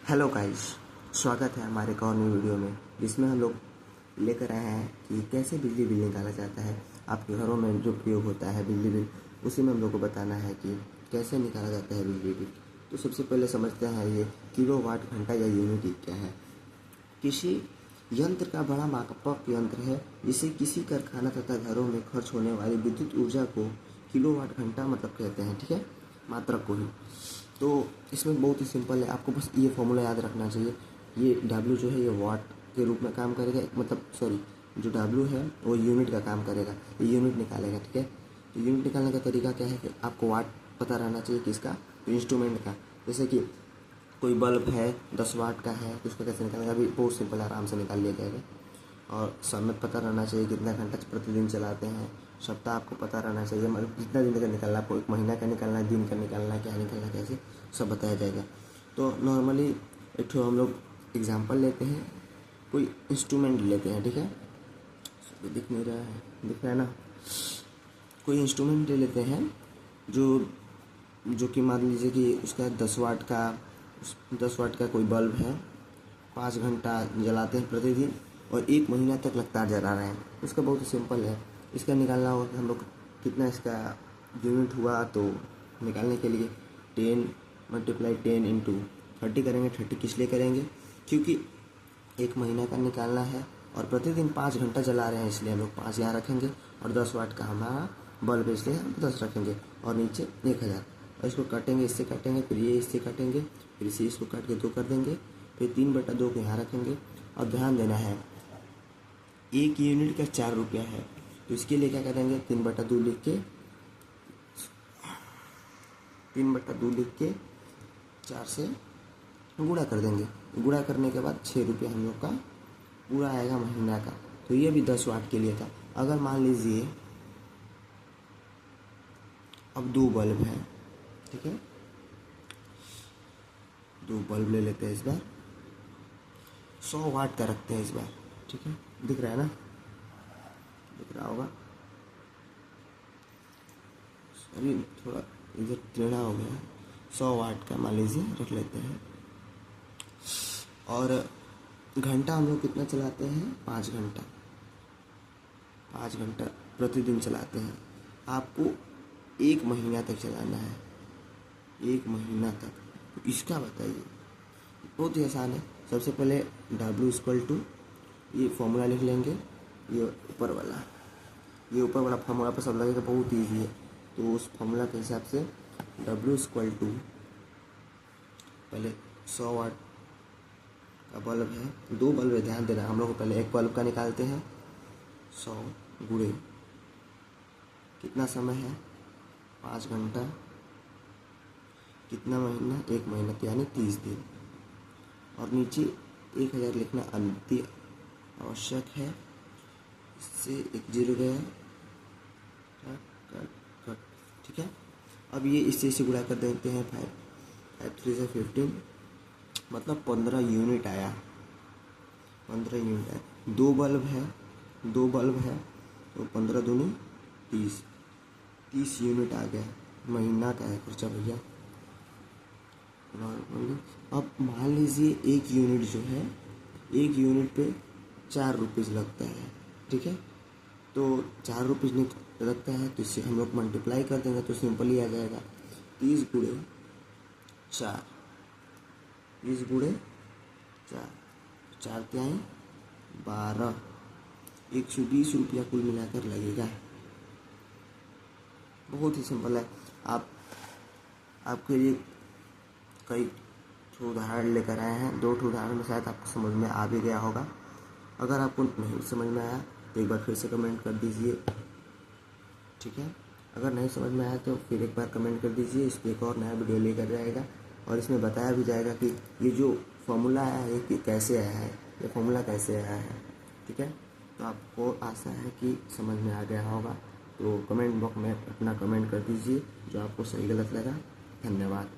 Hello guys, स्वागत है हमारे एक और नई वीडियो में, जिसमें हम लोग लेकर आए हैं कि कैसे बिजली बिल निकाला जाता है। आपके घरों में जो प्रयोग होता है बिजली बिल, उसी में हम लोग को बताना है कि कैसे निकाला जाता है बिजली बिल। तो सबसे पहले समझते हैं ये किलोवाट घंटा या यूनिट क्या है। किसी यंत्र का बड़ा मापक यंत्र है जिसे किसी कारखाना तथा घरों में खर्च होने वाली विद्युत ऊर्जा को किलोवाट घंटा मतलब कहते हैं, ठीक है, मात्रक को ही। तो इसमें बहुत ही सिंपल है, आपको बस ये फॉर्मूला याद रखना चाहिए। ये W जो है ये वाट के रूप में काम करेगा, मतलब सॉरी, जो W है वो यूनिट का काम करेगा, ये यूनिट निकालेगा, ठीक है। तो यूनिट निकालने का तरीका क्या है कि आपको वाट पता रहना चाहिए किसका, तो इंस्ट्रूमेंट का। जैसे कि कोई बल्ब है 10 वाट का है तो उसको कैसे निकालेगा, अभी बहुत सिंपल आराम से निकाल लिया जाएगा। और समय पता रहना चाहिए कितना घंटा प्रतिदिन चलाते हैं, सप्ताह आपको पता रहना चाहिए, मतलब कितना दिन का निकालना है, आपको एक महीना का निकालना है, दिन का निकालना है, क्या निकालना है, कैसे सब बताया जाएगा। तो नॉर्मली एक ठो हम लोग एग्जांपल लेते हैं, कोई इंस्ट्रूमेंट लेते हैं, ठीक है, दिख नहीं रहा है, दिख रहा है ना। कोई इंस्ट्रूमेंट ले लेते हैं जो कि मान लीजिए कि उसका 10 वाट का कोई बल्ब है, 5 घंटा जलाते हैं प्रतिदिन और 1 महीना तक लगातार जला रहे हैं। इसका बहुत ही सिंपल है, इसका निकालना होगा कि हम लोग कितना इसका यूनिट हुआ। तो निकालने के लिए 10 × 10 × 30 करेंगे। 30 किस लिए करेंगे, क्योंकि 1 महीना का निकालना है और प्रतिदिन 5 घंटा जला रहे हैं, इसलिए हम लोग 5 यहाँ रखेंगे। और 10 वाट का हमारा बल्ब, इसलिए हम 10 रखेंगे। और नीचे 1000, और इसको काटेंगे, इससे काटेंगे, फिर ये इससे काटेंगे, फिर इसे इसको काट के 2 कर देंगे, फिर 3/2 को यहाँ रखेंगे। और ध्यान देना है, 1 यूनिट का 4 रुपया है, तो इसके लिए क्या करेंगे, 3/2 लिख के 4 से गुणा कर देंगे। गुणा करने के बाद 6 रुपया हम लोग का पूरा आएगा महीना का। तो ये भी 10 वाट के लिए था। अगर मान लीजिए अब 2 बल्ब है, ठीक है, 2 बल्ब ले लेते हैं, इस बार 100 वाट का रखते हैं इस बार, ठीक है, दिख रहा है ना, दिख रहा होगा, सॉरी थोड़ा इधर टेढ़ा हो गया। 100 वाट का मान लीजिए रख लेते हैं। और घंटा हम लोग कितना चलाते हैं, 5 घंटा, 5 घंटा प्रतिदिन चलाते हैं। आपको 1 महीना तक चलाना है, 1 महीना तक। तो इसका बताइए, बहुत ही आसान है। सबसे पहले W = ये फॉर्मूला लिख लेंगे, ये ऊपर वाला फॉर्मूला पर सब लगेगा, बहुत ईजी है। तो उस फॉर्मूला के हिसाब से W = पहले 100 वाट का बल्ब है, 2 बल्ब है, ध्यान देना, हम लोग को पहले एक बल्ब का निकालते हैं। 100 गुणे कितना समय है, 5 घंटा, कितना महीना, 1 महीना, यानी 30 दिन। और नीचे 1000 लिखना अति आवश्यक है, इससे एक 0 गया, कट, ठीक है। अब ये इससे गुणा कर देते हैं, 5 3 से 15, मतलब 15 यूनिट आया, 15 यूनिट आया। 2 बल्ब है, तो 15 दूनी 30 यूनिट आ गया, महीना का है खर्चा भैया। अब मान लीजिए 1 यूनिट जो है, 1 यूनिट पे 4 रुपीज़ लगता है, ठीक है। तो 4 रुपीज़ लगता है, तो इससे हम लोग मल्टीप्लाई कर देंगे तो सिंपल ही आ जाएगा। 30 × 4, 30 × 4, 4 क्या है, 12, 120 रुपया कुल मिलाकर लगेगा। बहुत ही सिंपल है। आपके लिए कई ठो उदाहरण लेकर आए हैं, 2 ठो उदाहरण में शायद आपको समझ में आ भी गया होगा। अगर आपको नहीं समझ में आया तो एक बार फिर से कमेंट कर दीजिए, ठीक है। अगर नहीं समझ में आया तो फिर एक बार कमेंट कर दीजिए, इस पर एक और नया वीडियो लेकर जाएगा और इसमें बताया भी जाएगा कि ये जो फॉर्मूला आया है ये कैसे आया है, ये फॉर्मूला कैसे आया है, ठीक है। तो आपको आशा है कि समझ में आ गया होगा। तो कमेंट बॉक्स में अपना कमेंट कर दीजिए जो आपको सही गलत लगा। धन्यवाद।